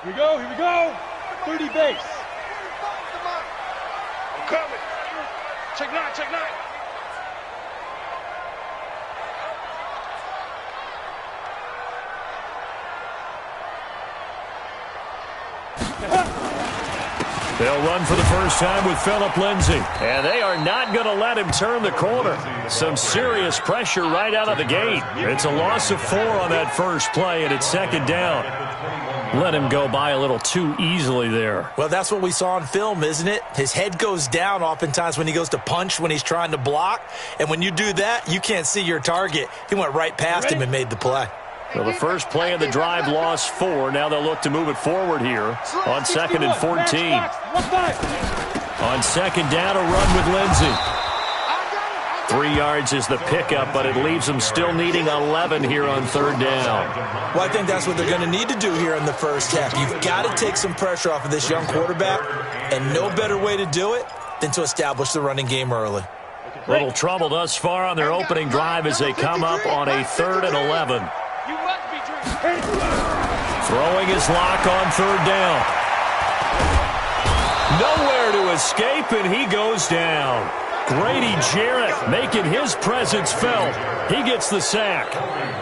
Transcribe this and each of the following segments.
Here we go. 30 base. I'm coming. Check nine. They'll run for the first time with Phillip Lindsay. And they are not going to let him turn the corner. Some serious pressure right out of the gate. It's a loss of 4 on that first play, and it's second down. Let him go by a little too easily there. Well, that's what we saw on film, isn't it? His head goes down oftentimes when he goes to punch, when he's trying to block. And when you do that, you can't see your target. He went right past him and made the play. Well, the first play of the drive lost 4. Now they'll look to move it forward here on 2nd and 14. On second down, a run with Lindsay. 3 yards is the pickup, but it leaves them still needing 11 here on 3rd down. Well, I think that's what they're going to need to do here in the first half. You've got to take some pressure off of this young quarterback, and no better way to do it than to establish the running game early. Little trouble thus far on their opening drive as they come up on a 3rd and 11. Throwing his lock on 3rd down. Nowhere to escape, and he goes down. Grady Jarrett making his presence felt. He gets the sack.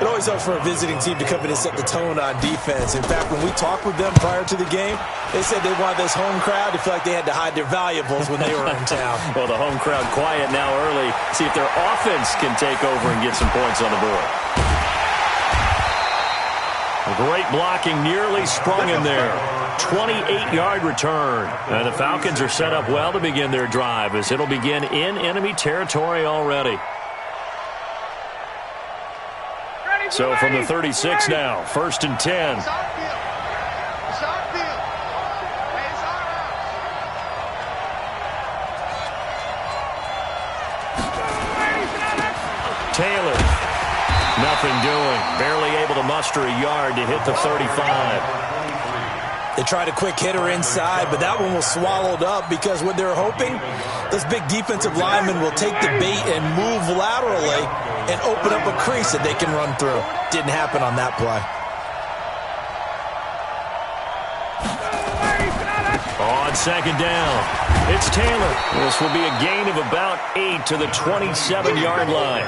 It always helps for a visiting team to come in and set the tone on defense. In fact, when we talked with them prior to the game, they said they wanted this home crowd to feel like they had to hide their valuables when they were in town. Well, the home crowd quiet now early. See if their offense can take over and get some points on the board. Great blocking, nearly sprung him there. 28-yard return. And the Falcons are set up well to begin their drive as it'll begin in enemy territory already. So from the 36 now, 1st and 10. Taylor. Nothing doing. Barely able to muster a yard to hit the 35. They tried a quick hitter inside, but that one was swallowed up because what they're hoping, those big defensive linemen will take the bait and move laterally and open up a crease that they can run through. Didn't happen on that play. On second down, it's Taylor. This will be a gain of about 8 to the 27-yard line.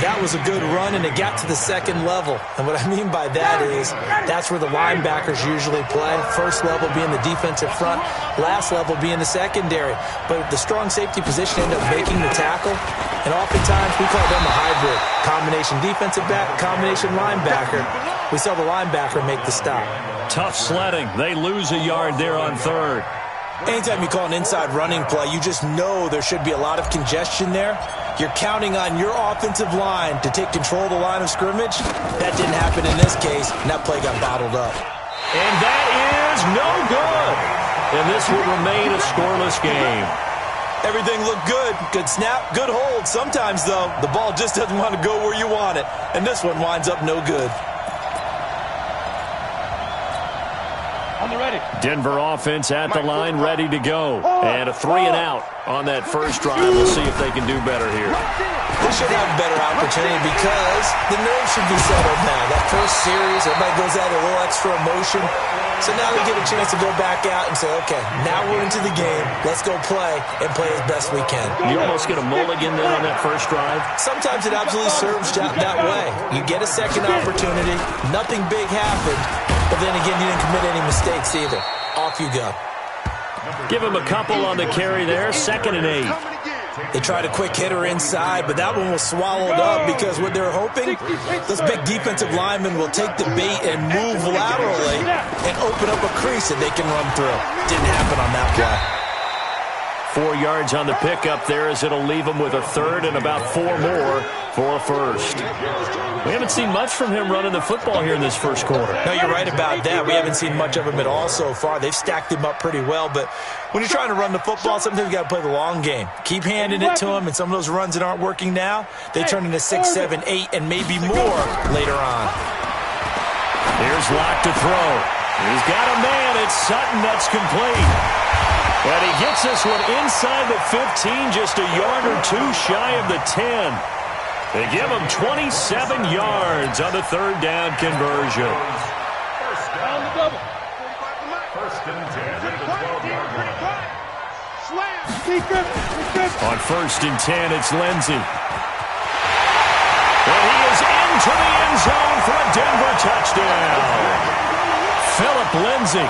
That was a good run, and it got to the second level. And what I mean by that is that's where the linebackers usually play. First level being the defensive front, last level being the secondary. But the strong safety position ended up making the tackle. And oftentimes we call them a hybrid. Combination defensive back, combination linebacker. We saw the linebacker make the stop. Tough sledding. They lose a yard there on 3rd. Anytime you call an inside running play, you just know there should be a lot of congestion there. You're counting on your offensive line to take control of the line of scrimmage. That didn't happen in this case, and that play got bottled up. And that is no good. And this will remain a scoreless game. Everything looked good. Good snap, good hold. Sometimes, though, the ball just doesn't want to go where you want it. And this one winds up no good. Denver offense at the line, ready to go. And a 3 and out on that first drive. We'll see if they can do better here. They should have a better opportunity because the nerves should be settled now. That first series, everybody goes out a little extra emotion. So now they get a chance to go back out and say, okay, now we're into the game. Let's go play and play as best we can. You almost get a mulligan then on that first drive? Sometimes it absolutely serves that way. You get a second opportunity. Nothing big happened. But then again, you didn't commit any mistakes either. Off you go. Give him a couple on the carry there. 2nd and 8. They tried a quick hitter inside, but that one was swallowed up because what they're hoping, those big defensive linemen will take the bait and move laterally and open up a crease that they can run through. Didn't happen on that play. 4 yards on the pickup there as it'll leave him with a 3rd and about 4 more for a first. We haven't seen much from him running the football here in this first quarter. No, you're right about that. We haven't seen much of him at all so far. They've stacked him up pretty well, but when you're trying to run the football, sometimes you got to play the long game. Keep handing it to him, and some of those runs that aren't working now, they turn into 6, 7, 8, and maybe more later on. Here's Locke to throw. He's got a man. It's Sutton. That's complete. And he gets this one inside the 15, just a yard or 2 shy of the 10. They give him 27 yards on the 3rd down conversion. On 1st and 10, it's Lindsey. And he is into the end zone for a Denver touchdown. Philip Lindsey,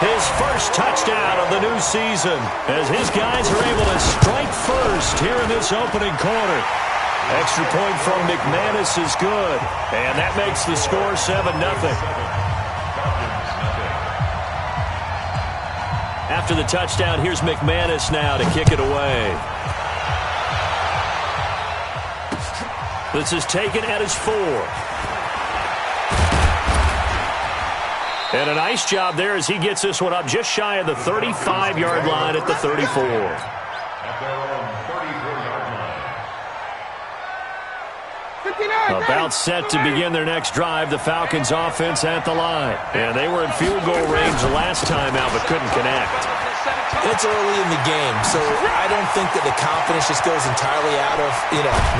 his first touchdown of the new season, as his guys are able to strike first here in this opening quarter. Extra point from McManus is good, and that makes the score 7-0. After the touchdown, here's McManus now to kick it away. This is taken at his 4. And a nice job there as he gets this one up just shy of the 35-yard line at the 34. About set to begin their next drive, the Falcons offense at the line. And they were in field goal range the last time out but couldn't connect. It's early in the game, so I don't think that the confidence just goes entirely out of,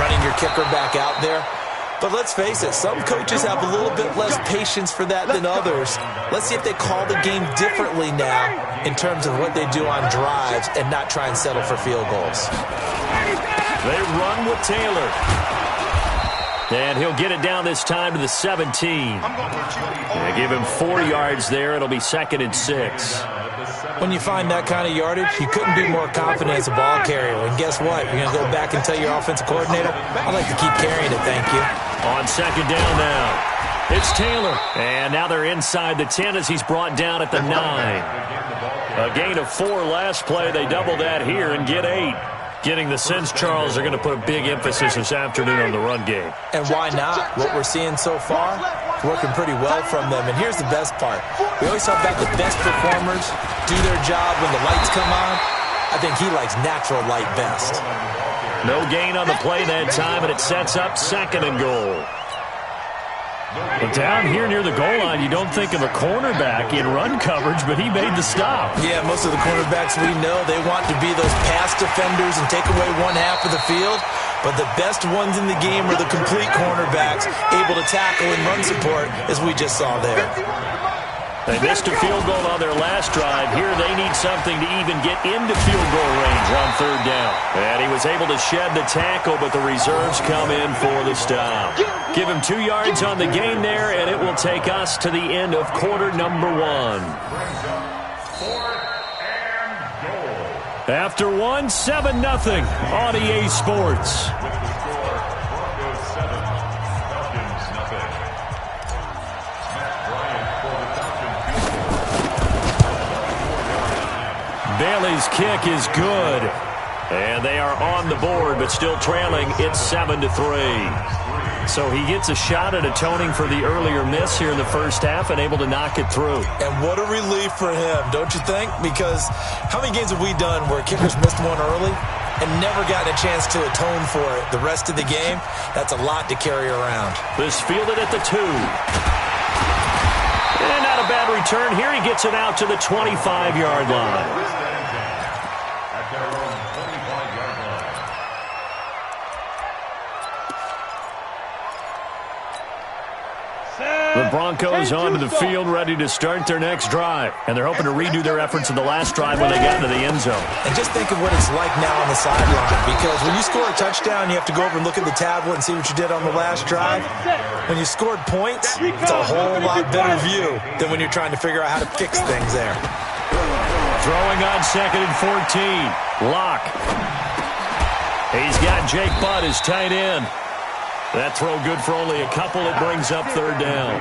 running your kicker back out there. But let's face it, some coaches have a little bit less patience for that than others. Let's see if they call the game differently now in terms of what they do on drives and not try and settle for field goals. They run with Taylor. And he'll get it down this time to the 17. They give him 4 yards there. It'll be 2nd and 6. When you find that kind of yardage, you couldn't be more confident as a ball carrier. And guess what? You're going to go back and tell your offensive coordinator, I'd like to keep carrying it, thank you. On 2nd down now, it's Taylor. And now they're inside the 10 as he's brought down at the 9. A gain of 4 last play. They double that here and get 8. Getting the sense, Charles, are going to put a big emphasis this afternoon on the run game. And why not? What we're seeing so far, working pretty well from them. And here's the best part. We always talk about the best performers do their job when the lights come on. I think he likes natural light best. No gain on the play that time, and it sets up 2nd and goal. But down here near the goal line, you don't think of a cornerback in run coverage, but he made the stop. Yeah, most of the cornerbacks we know, they want to be those pass defenders and take away one half of the field. But the best ones in the game are the complete cornerbacks, able to tackle and run support, as we just saw there. They missed a field goal on their last drive. Here they need something to even get into field goal range on 3rd down. And he was able to shed the tackle, but the reserves come in for the stop. Give him 2 yards on the gain there, and it will take us to the end of quarter number 1. After 1, 7-0 on EA Sports. Bailey's kick is good. And they are on the board, but still trailing. It's 7-3. So he gets a shot at atoning for the earlier miss here in the first half and able to knock it through. And what a relief for him, don't you think? Because how many games have we done where kickers missed one early and never gotten a chance to atone for it the rest of the game? That's a lot to carry around. This fielded at the 2. And not a bad return. Here he gets it out to the 25-yard line. The Broncos onto the field, ready to start their next drive. And they're hoping to redo their efforts in the last drive when they got into the end zone. And just think of what it's like now on the sideline. Because when you score a touchdown, you have to go over and look at the tablet and see what you did on the last drive. When you scored points, it's a whole lot better view than when you're trying to figure out how to fix things there. Throwing on 2nd and 14. Locke. He's got Jake Butt as tight end. That throw good for only a couple. It brings up 3rd down.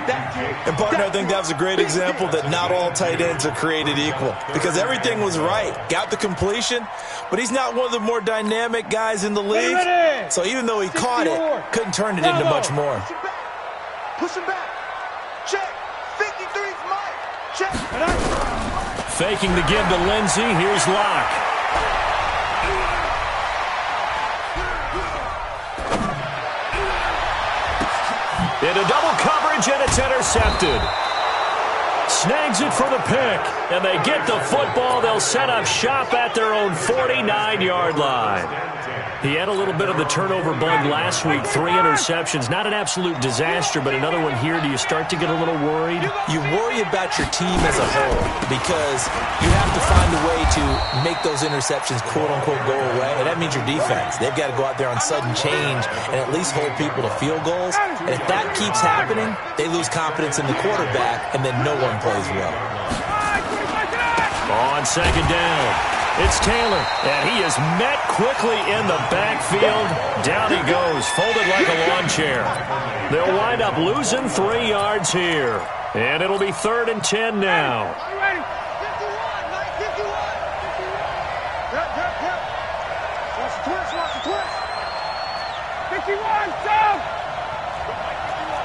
And, partner, I think that was a great example that not all tight ends are created equal. Because everything was right. Got the completion, but he's not one of the more dynamic guys in the league. So even though he caught it, couldn't turn it into much more. Push him back. Check. 53's Mike. Check. Faking the give to Lindsey. Here's Locke. Into double coverage, and it's intercepted. Snags it for the pick, and they get the football. They'll set up shop at their own 49-yard line. He had a little bit of the turnover bug last week, 3 interceptions. Not an absolute disaster, but another one here. Do you start to get a little worried? You worry about your team as a whole because you have to find a way to make those interceptions, quote-unquote, go away, and that means your defense. They've got to go out there on sudden change and at least hold people to field goals. And if that keeps happening, they lose confidence in the quarterback, and then no one plays well. On second down. It's Taylor, and he is met quickly in the backfield. Down he goes, folded like a lawn chair. They'll wind up losing 3 yards here, and it'll be 3rd and 10 now. Are you ready? 51, Mike, 51. Yep. Watch the twist. 51, down.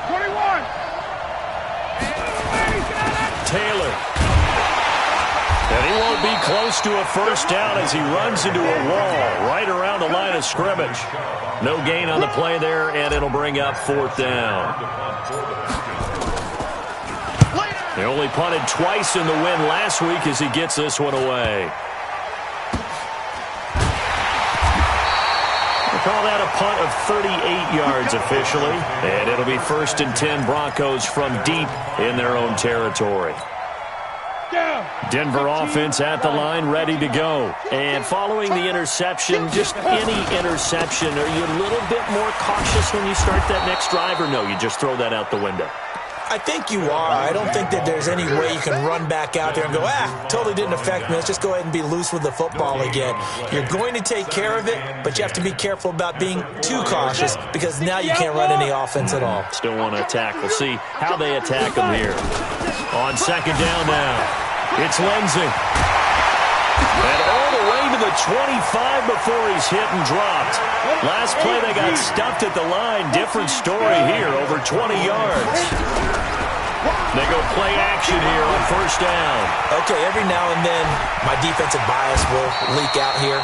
21. Taylor. And he won't be close to a first down as he runs into a wall right around the line of scrimmage. No gain on the play there, and it'll bring up 4th down. They only punted twice in the win last week as he gets this one away. We'll call that a punt of 38 yards officially, and it'll be 1st and 10 Broncos from deep in their own territory. Denver offense at the line, ready to go. And following the interception, just any interception, are you a little bit more cautious when you start that next drive, or no, you just throw that out the window? I think you are. I don't think that there's any way you can run back out there and go, totally didn't affect me. Let's just go ahead and be loose with the football again. You're going to take care of it, but you have to be careful about being too cautious because now you can't run any offense at all. Still want to attack. We'll see how they attack them here. On second down now, it's Lindsey. And all the way to the 25 before he's hit and dropped. Last play they got stuffed at the line. Different story here, over 20 yards. They go play action here on first down. Okay, every now and then my defensive bias will leak out here.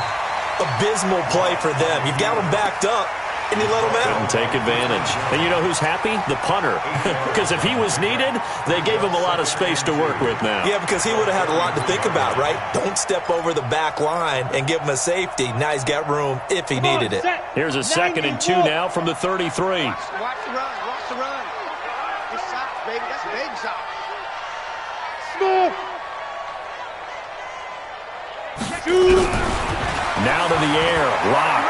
Abysmal play for them. You've got them backed up, and you let them out. Couldn't take advantage. And you know who's happy? The punter. Because if he was needed, they gave him a lot of space to work with now. Yeah, because he would have had a lot to think about, right? Don't step over the back line and give him a safety. Now he's got room if he needed it. Here's a 2nd and 2 now from the 33. Watch the run. Good socks, baby. That's baby socks. Smooth. Now to the air. Lock.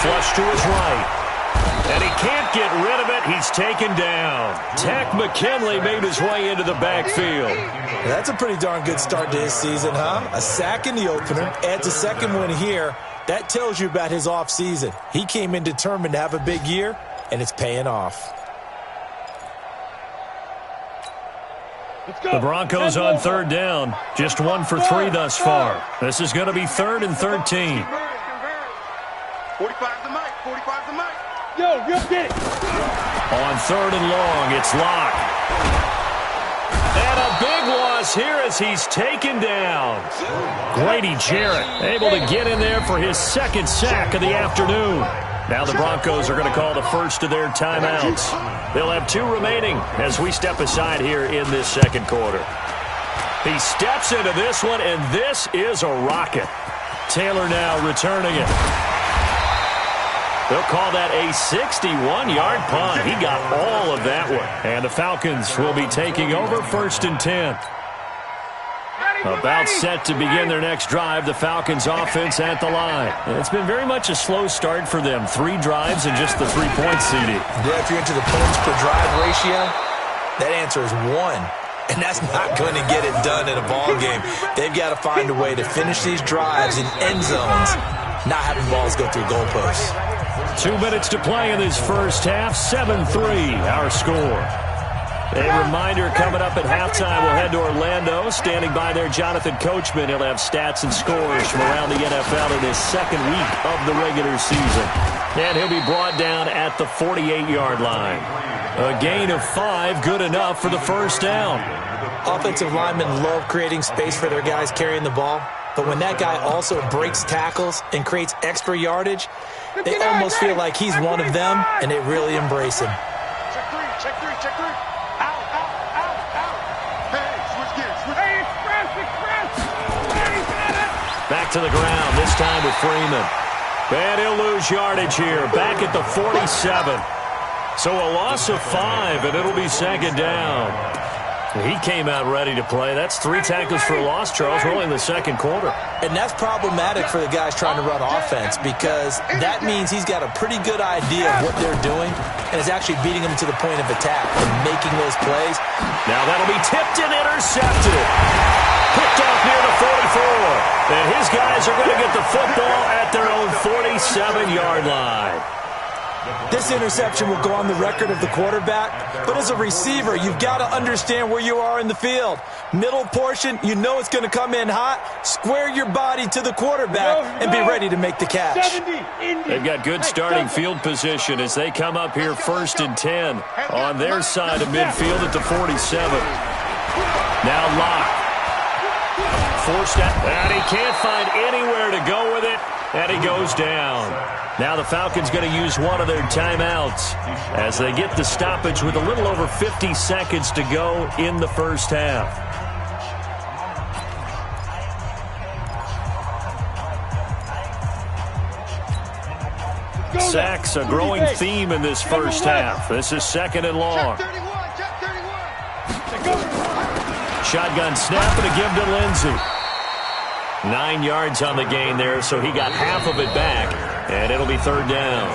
Flush to his right. And he can't get rid of it. He's taken down. Takk McKinley made his way into the backfield. That's a pretty darn good start to his season, huh? A sack in the opener. Adds a 2nd one here. That tells you about his offseason. He came in determined to have a big year, and it's paying off. The Broncos on 3rd down. Just 1 for 3 thus far. This is going to be 3rd and 13. 45 to Mike. 45 to Mike. Yo, get it. On 3rd and long, it's Locke. And a big loss here as he's taken down. Grady Jarrett able to get in there for his 2nd sack of the afternoon. Now the Broncos are going to call the first of their timeouts. They'll have 2 remaining as we step aside here in this 2nd quarter. He steps into this one, and this is a rocket. Taylor now returning it. They'll call that a 61-yard punt. He got all of that one. And the Falcons will be taking over 1st and 10. About set to begin their next drive, the Falcons offense at the line. It's been very much a slow start for them. 3 drives and just the 3 points, CD. Yeah, if you're into the points per drive ratio, that answer is 1. And that's not going to get it done in a ball game. They've got to find a way to finish these drives in end zones, not having balls go through goalposts. 2 minutes to play in this first half. 7-3, our score. A reminder, coming up at halftime, we'll head to Orlando. Standing by there, Jonathan Coachman. He'll have stats and scores from around the NFL in his 2nd week of the regular season. And he'll be brought down at the 48-yard line. A gain of 5, good enough for the first down. Offensive linemen love creating space for their guys carrying the ball. But when that guy also breaks tackles and creates extra yardage, they almost feel like he's one of them, and they really embrace him. Check three. Out. Hey, switch gears. Hey, express. Back to the ground, this time with Freeman. And he'll lose yardage here, back at the 47. So a loss of 5, and it'll be second down. He came out ready to play. That's 3 tackles for a loss, Charles. We're only in the second quarter. And that's problematic for the guys trying to run offense because that means he's got a pretty good idea of what they're doing and is actually beating them to the point of attack and making those plays. Now that'll be tipped and intercepted. Picked off near the 44. And his guys are going to get the football at their own 47-yard line. This interception will go on the record of the quarterback, but as a receiver, you've got to understand where you are in the field. Middle portion, you know it's going to come in hot. Square your body to the quarterback and be ready to make the catch. They've got good starting field position as they come up here 1st and 10 on their side of midfield at the 47. Now Locke. Forced out, and he can't find anywhere to go with it, and he goes down. Now the Falcons going to use one of their timeouts as they get the stoppage with a little over 50 seconds to go in the first half. Sacks a growing theme in this first half. This is 2nd and long. Shotgun snap and a give to Lindsey. 9 yards on the gain there, so he got half of it back, and it'll be 3rd down.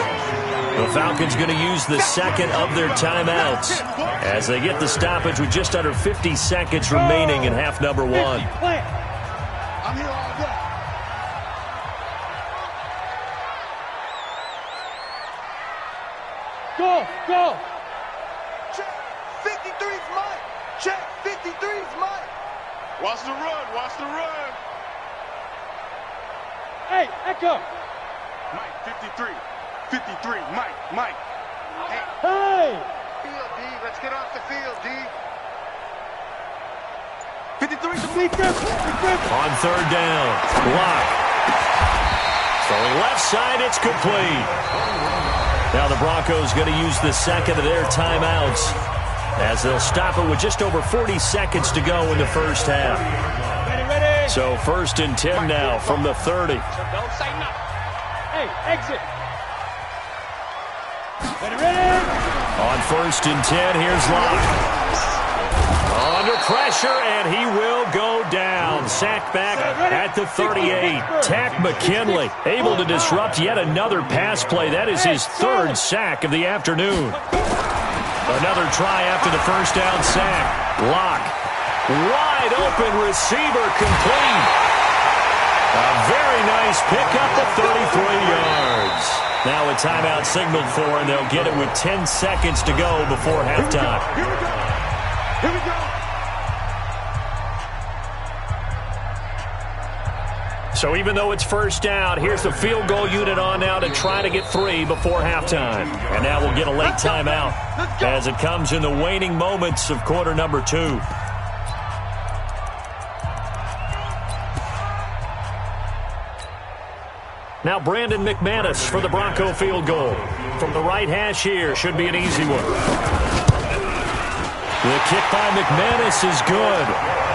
The Falcons going to use the 2nd of their timeouts as they get the stoppage with just under 50 seconds remaining in half number 1. I'm here all day. Go! Check. 53's Mike. Check. 53's Mike. Watch the run. Hey, Echo. Mike, 53. 53, Mike. Hey! Field, D. Let's get off the field, D. 53 to Big grip. On 3rd down, Locke. Throwing left side, it's complete. Now the Broncos going to use the 2nd of their timeouts as they'll stop it with just over 40 seconds to go in the first half. Ready. So 1st and 10 now from the 30. Don't say nothing. Hey, exit. Ready. On 1st and 10, here's Locke. Under pressure, and he will go down. Sacked back at the 38. Takk McKinley able to disrupt yet another pass play. That is his 3rd sack of the afternoon. Another try after the first down sack. Locke. Wide open receiver complete. A very nice pickup of 33 yards. Now a timeout signaled for, and they'll get it with 10 seconds to go before halftime. Here we go. So even though it's 1st down, here's the field goal unit on now to try to get 3 before halftime. And now we'll get a late timeout as it comes in the waning moments of quarter number 2. Now Brandon McManus for the Bronco field goal. From the right hash here, should be an easy one. The kick by McManus is good.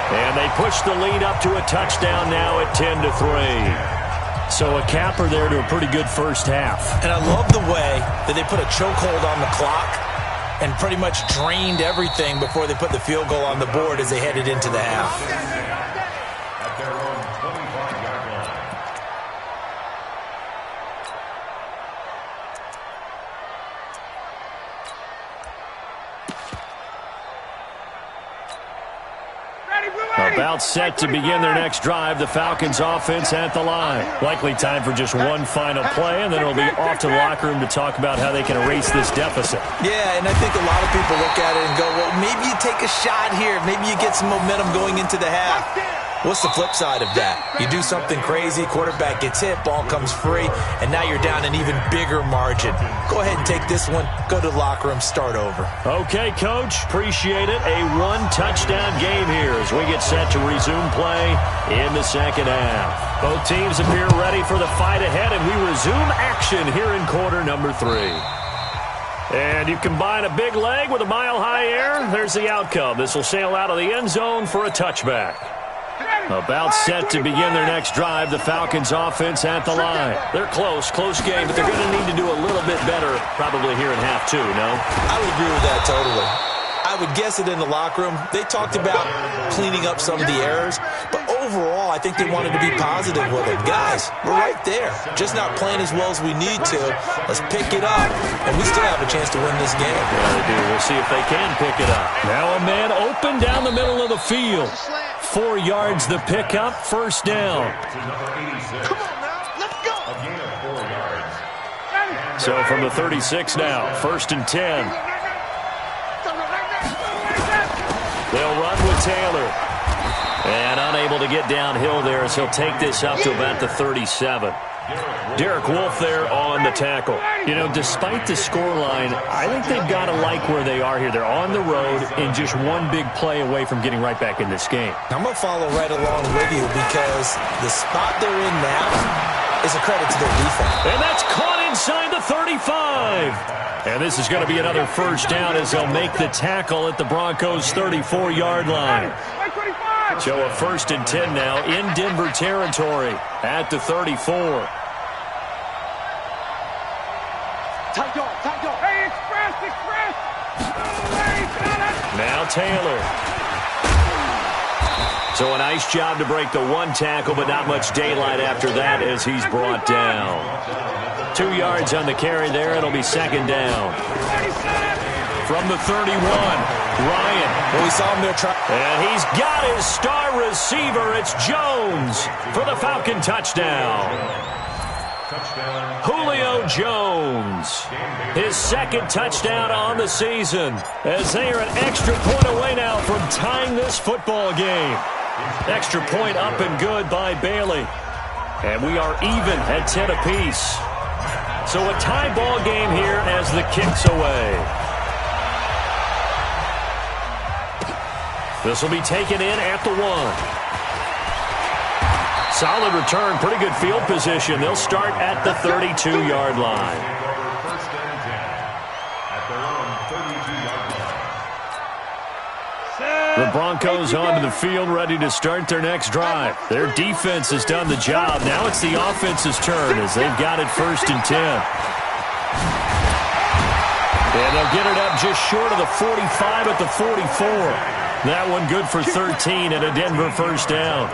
And they push the lead up to a touchdown now at 10-3. So a capper there to a pretty good first half. And I love the way that they put a chokehold on the clock and pretty much drained everything before they put the field goal on the board as they headed into the half. About set to begin their next drive. The Falcons offense at the line. Likely time for just one final play, and then it'll be off to the locker room to talk about how they can erase this deficit. Yeah, and I think a lot of people look at it and go, well, maybe you take a shot here. Maybe you get some momentum going into the half. What's the flip side of that? You do something crazy, quarterback gets hit, ball comes free, and now you're down an even bigger margin. Go ahead and take this one, go to the locker room, start over. Okay, Coach, appreciate it. A one-touchdown game here as we get set to resume play in the second half. Both teams appear ready for the fight ahead, and we resume action here in quarter number 3. And you combine a big leg with a mile-high air, there's the outcome. This will sail out of the end zone for a touchback. About set to begin their next drive, the Falcons offense at the line. They're close game, but they're going to need to do a little bit better probably here in half two, no? I would agree with that totally. I would guess it in the locker room. They talked about cleaning up some of the errors, but overall, I think they wanted to be positive with it. Guys, we're right there. Just not playing as well as we need to. Let's pick it up, and we still have a chance to win this game. Yeah, they do. We'll see if they can pick it up. Now a man open down the middle of the field. 4 yards the pickup, first down. Come on now, let's go. So from the 36 now, first and 10. They'll run with Taylor. And unable to get downhill there as he'll take this up to about the 37. Derek Wolfe there on the tackle. You know, despite the scoreline, I think they've got to like where they are here. They're on the road and just one big play away from getting right back in this game. I'm going to follow right along with you because the spot they're in now is a credit to their defense. And that's caught inside the 35. And this is going to be another first down as they'll make the tackle at the Broncos' 34-yard line. So a first and 10 now in Denver territory at the 34. Hey, express! Now Taylor. So a nice job to break the one tackle, but not much daylight after that as he's brought down. 2 yards on the carry there. It'll be second down. From the 31, Ryan. Well, we saw him there try. And he's got his star receiver. It's Jones for the Falcon touchdown. Julio Jones, his second touchdown on the season, as they are an extra point away now from tying this football game. Extra point up and good by Bailey. And we are even at 10 apiece. So a tie ball game here as the kick's away. This will be taken in at the 1. Solid return, pretty good field position. They'll start at the 32-yard line. The Broncos onto the field, ready to start their next drive. Their defense has done the job. Now it's the offense's turn as they've got it first and 10. And they'll get it up just short of the 45 at the 44. That one good for 13 and a Denver first down.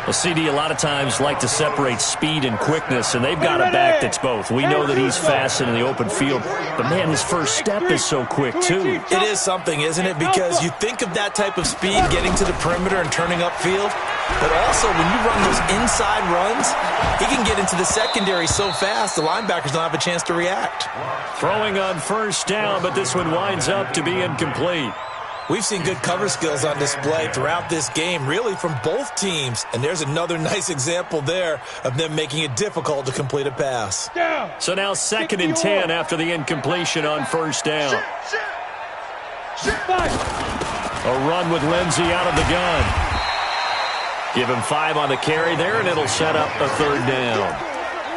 Well, CD, a lot of times like to separate speed and quickness, and they've got a back that's both. We know that he's fast in the open field, but, man, his first step is so quick, too. It is something, isn't it? Because you think of that type of speed, getting to the perimeter and turning upfield, but also when you run those inside runs, he can get into the secondary so fast the linebackers don't have a chance to react. Throwing on first down, but this one winds up to be incomplete. We've seen good cover skills on display throughout this game, really from both teams. And there's another nice example there of them making it difficult to complete a pass. So now second and 10 after the incompletion on first down. A run with Lindsey out of the gun. Give him 5 on the carry there, and it'll set up a third down.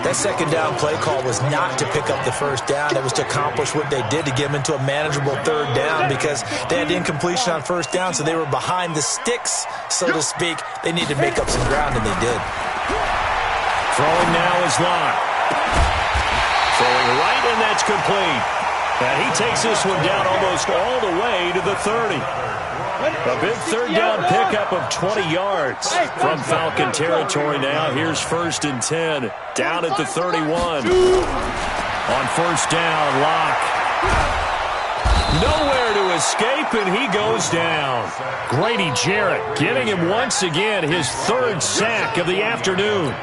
That second down play call was not to pick up the first down. It was to accomplish what they did to get them into a manageable third down because they had the incompletion on first down, so they were behind the sticks, so to speak. They needed to make up some ground, and they did. Throwing now is Locke. Throwing right, and that's complete. And he takes this one down almost all the way to the 30. A big third down pickup of 20 yards from Falcon territory now. Here's first and 10 down at the 31. On first down, Locke. Nowhere to escape, and he goes down. Grady Jarrett getting him once again his third sack of the afternoon.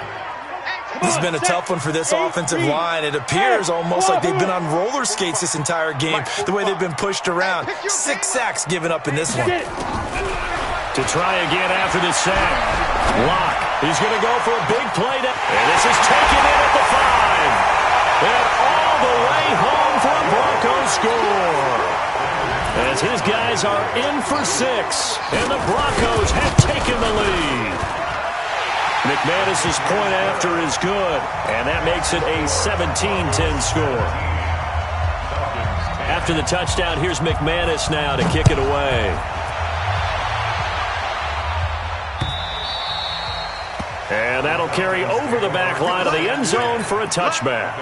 This has been a tough one for this offensive line. It appears almost like they've been on roller skates this entire game, the way they've been pushed around. 6 sacks given up in this one. To try again after the sack. Locke, he's going to go for a big play. And this is taken in at the 5. And all the way home for a Broncos score. As his guys are in for 6. And the Broncos have taken the lead. McManus's point after is good, and that makes it a 17-10 score. After the touchdown, here's McManus now to kick it away. And that'll carry over the back line of the end zone for a touchback.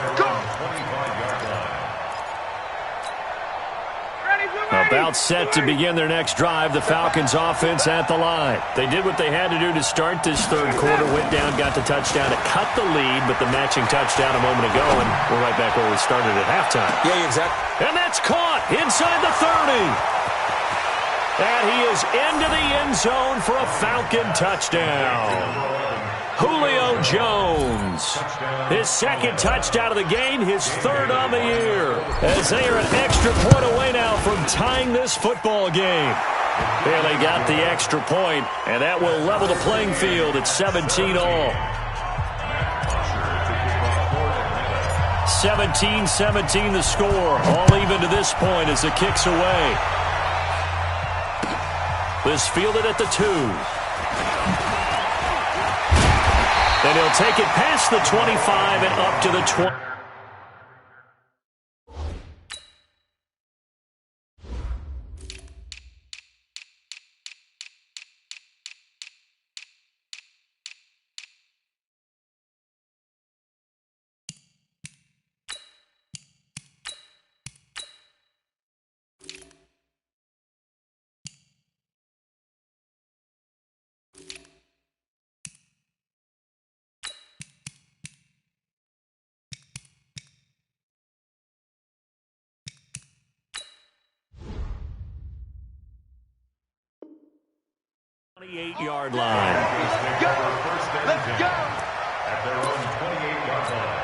About set to begin their next drive, the Falcons offense at the line. They did what they had to do to start this third quarter, went down, got the touchdown to cut the lead, but the matching touchdown a moment ago, and we're right back where we started at halftime. Yeah, exactly. And that's caught inside the 30. And he is into the end zone for a Falcon touchdown. Julio Jones, his second touchdown of the game, his third on the year, as they are an extra point away now from tying this football game. And they got the extra point, and that will level the playing field at 17 all. 17-17 the score, all even to this point as the kick's away. This fielded at the 2. And he'll take it past the 25 and up to the 20. Yard line. Let's go! Let's go! At their own 28-yard line.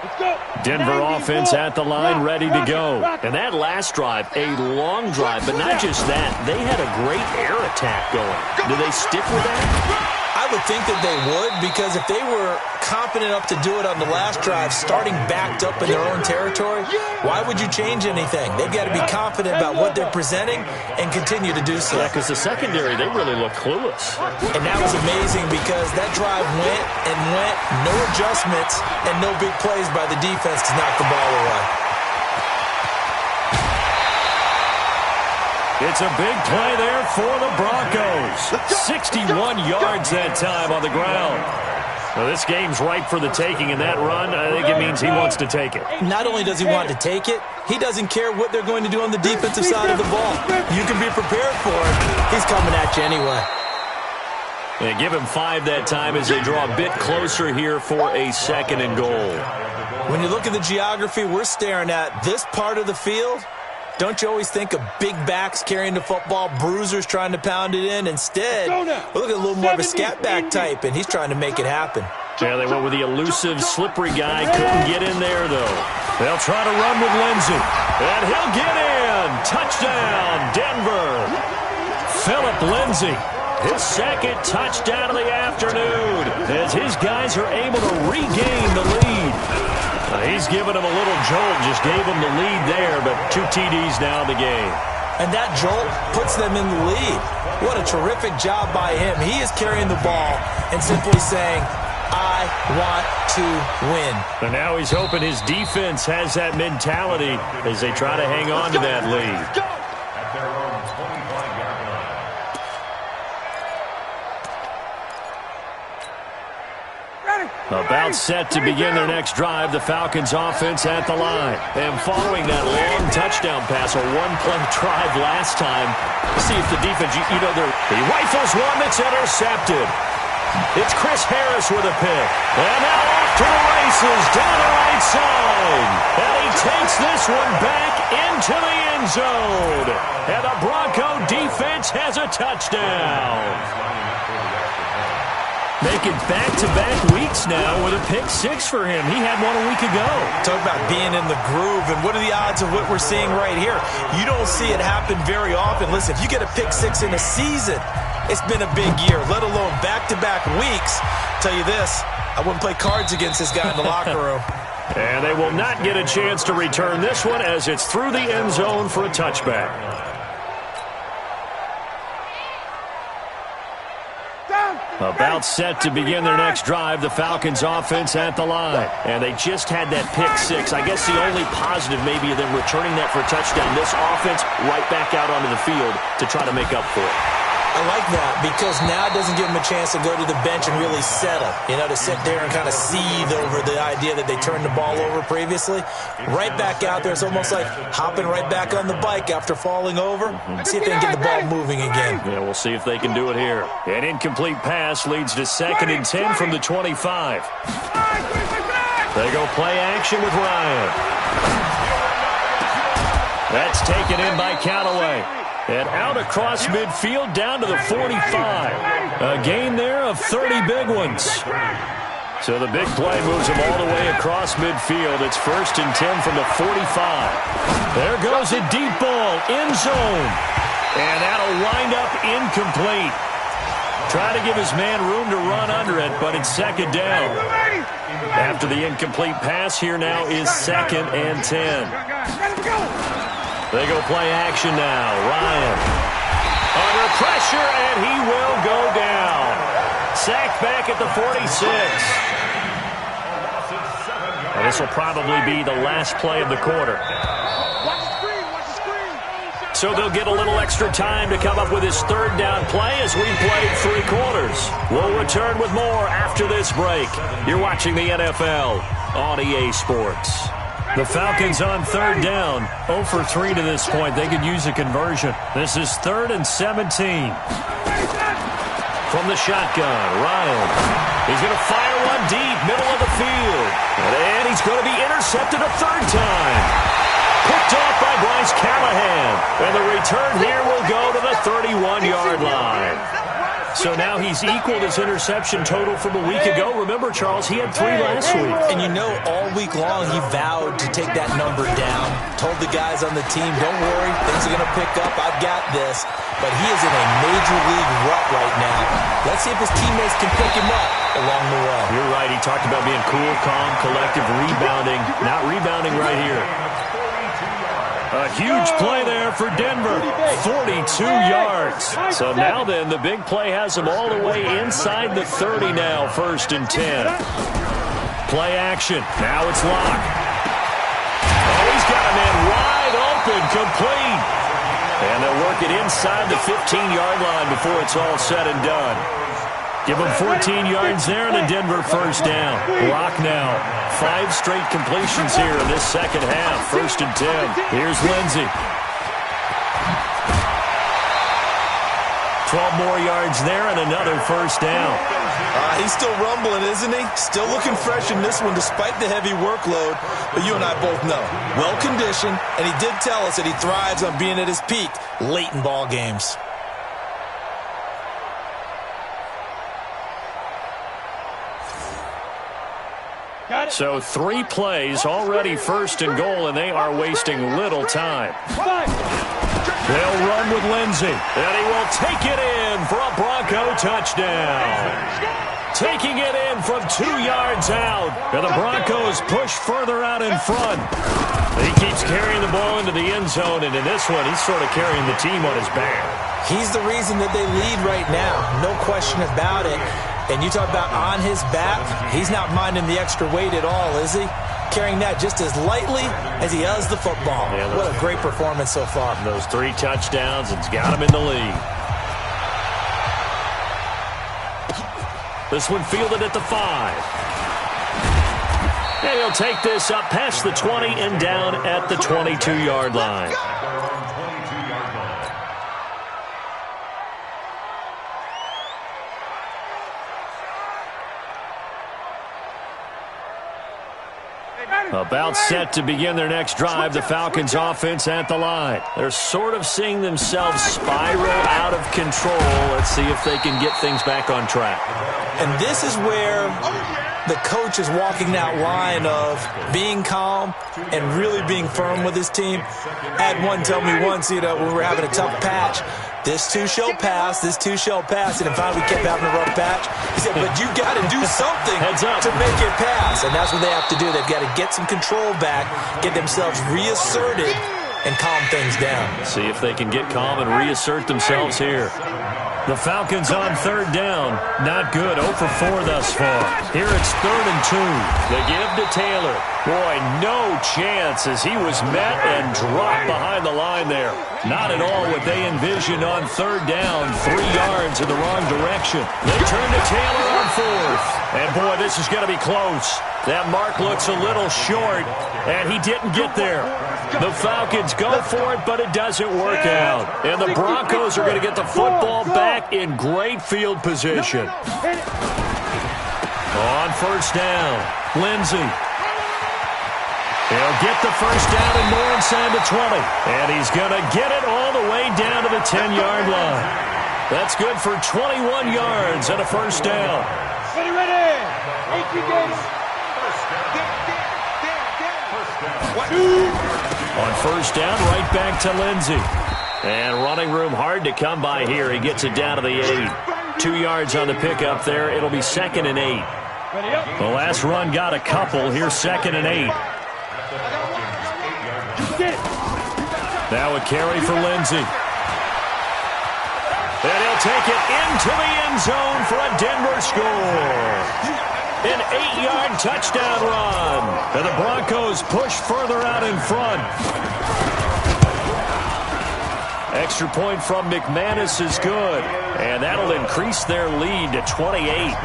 Let's go. Denver offense at the line, ready to go. And that last drive, a long drive, but not just that. They had a great air attack going. Do they stick with that? I would think that they would, because if they were confident enough to do it on the last drive, starting backed up in their own territory, why would you change anything? They've got to be confident about what they're presenting and continue to do so. Yeah, because the secondary, they really look clueless. And that was amazing because that drive went and went, no adjustments, and no big plays by the defense to knock the ball away. It's a big play there for the Broncos. 61 yards that time on the ground. Well, this game's ripe for the taking, and that run, I think it means he wants to take it. Not only does he want to take it, he doesn't care what they're going to do on the defensive side of the ball. You can be prepared for it. He's coming at you anyway. And give him 5 that time as they draw a bit closer here for a 2nd and goal. When you look at the geography we're staring at, this part of the field, don't you always think of big backs carrying the football, bruisers trying to pound it in? Instead, we look at a little more of a scat back type, and he's trying to make it happen. Yeah, they went with the elusive, slippery guy. Couldn't get in there, though. They'll try to run with Lindsey. And he'll get in. Touchdown, Denver. Phillip Lindsey, his 2nd touchdown of the afternoon, as his guys are able to regain the lead. He's given him a little jolt, just gave him the lead there, but 2 TDs now in the game. And that jolt puts them in the lead. What a terrific job by him. He is carrying the ball and simply saying, I want to win. And now he's hoping his defense has that mentality as they try to hang on to that lead. At their own 25-yard line. About set to begin their next drive, the Falcons offense at the line. And following that long touchdown pass, a one-play drive last time, see if the defense, he rifles one that's intercepted. It's Chris Harris with a pick. And now off to the races, down the right side. And he takes this one back into the end zone. And the Bronco defense has a touchdown. Making back-to-back weeks now with a pick-6 for him. He had one a week ago. Talk about being in the groove, and what are the odds of what we're seeing right here? You don't see it happen very often. Listen, if you get a pick-6 in a season, it's been a big year, let alone back-to-back weeks. Tell you this, I wouldn't play cards against this guy in the locker room. And they will not get a chance to return this one as it's through the end zone for a touchback. About set to begin their next drive, the Falcons offense at the line. And they just had that pick-6. I guess the only positive maybe of them returning that for a touchdown. This offense right back out onto the field to try to make up for it. I like that because now it doesn't give them a chance to go to the bench and really settle, to sit there and kind of seethe over the idea that they turned the ball over previously. Right back out there. It's almost like hopping right back on the bike after falling over. See if they can get the ball moving again. Yeah, we'll see if they can do it here. An incomplete pass leads to 2nd and 10 from the 25. They go play action with Ryan. That's taken in by Callaway. And out across midfield down to the 45. A gain there of 30 big ones. So the big play moves him all the way across midfield. It's 1st and 10 from the 45. There goes a deep ball, end zone. And that'll wind up incomplete. Try to give his man room to run under it, but it's 2nd down. After the incomplete pass, here now is 2nd and 10. They go play action now. Ryan under pressure, and he will go down. Sacked back at the 46. And this will probably be the last play of the quarter. So they'll get a little extra time to come up with his 3rd down play as we played 3 quarters. We'll return with more after this break. You're watching the NFL on EA Sports. The Falcons on 3rd down. 0 for 3 to this point. They could use a conversion. This is 3rd and 17. From the shotgun, Ryan. He's going to fire one deep, middle of the field. And he's going to be intercepted a 3rd time. Picked off by Bryce Callahan. And the return here will go to the 31-yard line. So now he's equaled his interception total from a week ago. Remember, Charles, he had 3 last week. And all week long he vowed to take that number down. Told the guys on the team, don't worry, things are going to pick up. I've got this. But he is in a major league rut right now. Let's see if his teammates can pick him up along the way. You're right. He talked about being cool, calm, collective, rebounding. Not rebounding right here. A huge play there for Denver. 42 yards. So now then, the big play has him all the way inside the 30 now, 1st and 10. Play action. Now it's Locke. Oh, he's got a man wide open, complete. And they'll work it inside the 15-yard line before it's all said and done. Give him 14 yards there and a Denver 1st down. Locke now. 5 straight completions here in this 2nd half. 1st and 10. Here's Lindsey. 12 more yards there and another 1st down. He's still rumbling, isn't he? Still looking fresh in this one despite the heavy workload. But you and I both know. Well-conditioned, and he did tell us that he thrives on being at his peak late in ball games. So 3 plays, already 1st and goal, and they are wasting little time. They'll run with Lindsey, and he will take it in for a Bronco touchdown. Taking it in from 2 yards out, and the Broncos push further out in front. He keeps carrying the ball into the end zone, and in this one, he's sort of carrying the team on his back. He's the reason that they lead right now, no question about it. And you talk about on his back, he's not minding the extra weight at all, is he? Carrying that just as lightly as he does the football. Yeah, what a great performance so far. Those 3 touchdowns, it's got him in the lead. This one fielded at the 5. And he'll take this up past the 20 and down at the 22-yard line. About set to begin their next drive, the Falcons offense at the line. They're sort of seeing themselves spiral out of control. Let's see if they can get things back on track. And this is where the coach is walking that line of being calm and really being firm with his team. I had one tell me once, when we were having a tough patch, this too shall pass, this too shall pass. And finally we kept having a rough patch. He said, but you got to do something to make it pass. And that's what they have to do. They've got to get some control back, get themselves reasserted, and calm things down. See if they can get calm and reassert themselves here. The Falcons on third down. Not good. 0 for 4 thus far. Here it's 3rd and 2. The give to Taylor. Boy, no chance as he was met and dropped behind the line there. Not at all what they envisioned on third down. 3 yards in the wrong direction. They turn to Taylor on 4th. And boy, this is going to be close. That mark looks a little short, and he didn't get there. The Falcons go for it, but it doesn't work out. And the Broncos are going to get the football back in great field position. On first down, Lindsey. He'll get the first down and more inside the 20. And he's going to get it all the way down to the 10-yard line. That's good for 21 yards and a first down. Ready. 18 games. On first down, right back to Lindsey. And running room hard to come by here. He gets it down to the 8. 2 yards on the pickup there. It'll be 2nd and 8. The last run got a couple. Here's 2nd and 8. Now a carry for Lindsey. And he'll take it into the end zone for a Denver score. An 8-yard touchdown run. And the Broncos push further out in front. Extra point from McManus is good. And that'll increase their lead to 28.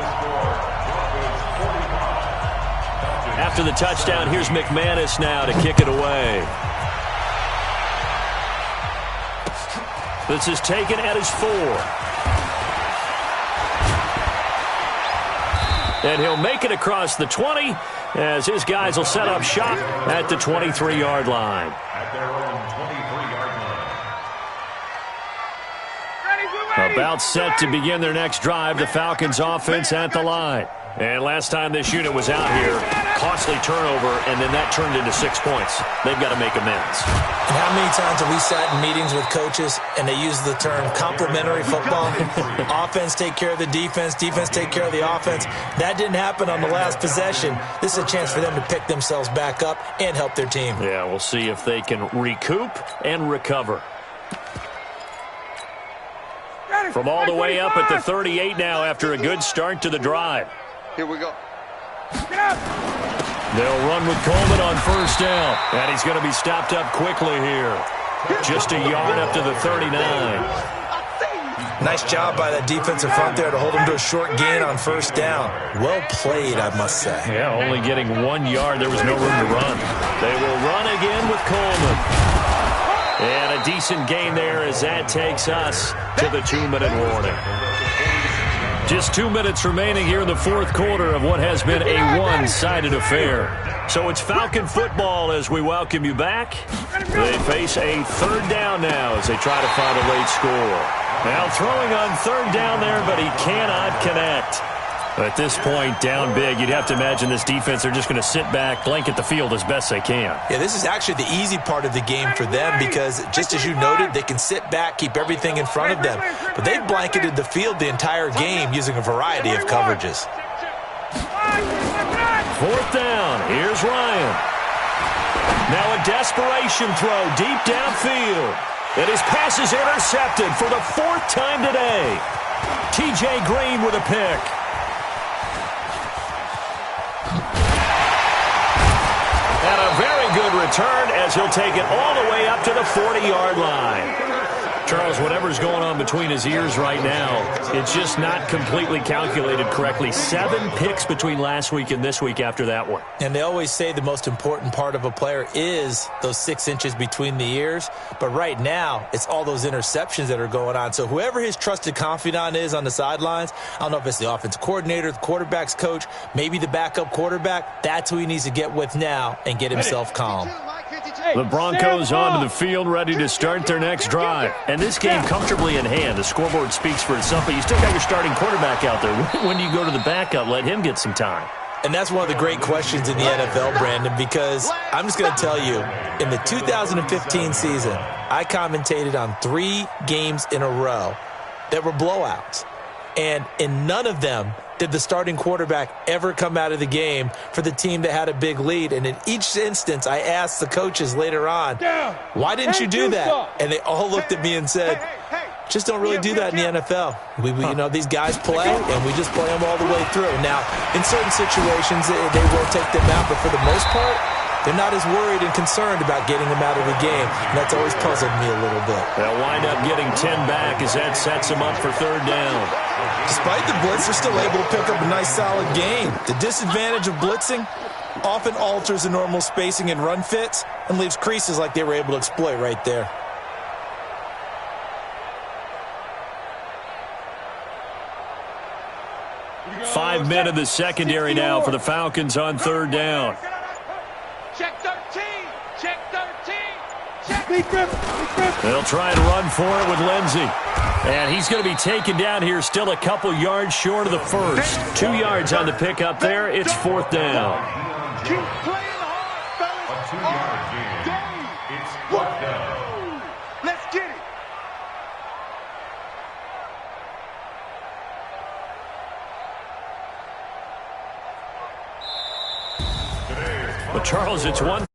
After the touchdown, here's McManus now to kick it away. This is taken at his 4. And he'll make it across the 20 as his guys will set up shop at the 23-yard line. At their own 23-yard line. About set to begin their next drive, the Falcons offense at the line. And last time this unit was out here, costly turnover, and then that turned into 6 points. They've got to make amends. And how many times have we sat in meetings with coaches and they use the term complementary football? Offense take care of the defense, defense take care of the offense. That didn't happen on the last possession. This is a chance for them to pick themselves back up and help their team. Yeah, we'll see if they can recoup and recover. From all the way up at the 38 now after a good start to the drive. Here we go. They'll run with Coleman on first down. And he's going to be stopped up quickly here. Just a yard up to the 39. Nice job by that defensive front there to hold him to a short gain on first down. Well played, I must say. Yeah, only getting 1 yard. There was no room to run. They will run again with Coleman. And a decent gain there as that takes us to the 2-minute warning. Just 2 minutes remaining here in the fourth quarter of what has been a one-sided affair. So it's Falcon football as we welcome you back. They face a third down now as they try to find a late score. Now throwing on third down there, but he cannot connect. At this point, down big, you'd have to imagine this defense, they're just going to sit back, blanket the field as best they can. Yeah, this is actually the easy part of the game for them because, just as you noted, they can sit back, keep everything in front of them. But they've blanketed the field the entire game using a variety of coverages. Fourth down, here's Ryan. Now a desperation throw deep downfield. And his pass is intercepted for the 4th time today. T.J. Green with a pick. And a very good return as he'll take it all the way up to the 40-yard line. Charles, whatever's going on between his ears right now, it's just not completely calculated correctly. 7 picks between last week and this week after that one. And they always say the most important part of a player is those 6 inches between the ears. But right now, it's all those interceptions that are going on. So whoever his trusted confidant is on the sidelines, I don't know if it's the offensive coordinator, the quarterback's coach, maybe the backup quarterback, that's who he needs to get with now and get himself calm. The Broncos onto the field, ready to start their next drive. And this game comfortably in hand. The scoreboard speaks for itself, but you still got your starting quarterback out there. When do you go to the backup? Let him get some time. And that's one of the great questions in the NFL, Brandon, because I'm just going to tell you, in the 2015 season, I commentated on 3 games in a row that were blowouts. And in none of them did the starting quarterback ever come out of the game for the team that had a big lead. And in each instance, I asked the coaches later on, why didn't you do that? And they all looked at me and said, Just don't really do that in the NFL. These guys play, and we just play them all the way through. Now, in certain situations, they will take them out, but for the most part, they're not as worried and concerned about getting them out of the game, and that's always puzzled me a little bit. They'll wind up getting 10 back as that sets them up for third down. Despite the blitz, they're still able to pick up a nice, solid gain. The disadvantage of blitzing often alters the normal spacing and run fits and leaves creases like they were able to exploit right there. Five men in the secondary now for the Falcons on third down. Check 13. Check 13. Check. They'll try and run for it with Lindsey. And he's going to be taken down here, still a couple yards short of the first. 2 yards on the pickup there. It's fourth down. Keep playing hard, fellas. A 2-yard gain. It's fourth down. Let's get it. But Charles, it's one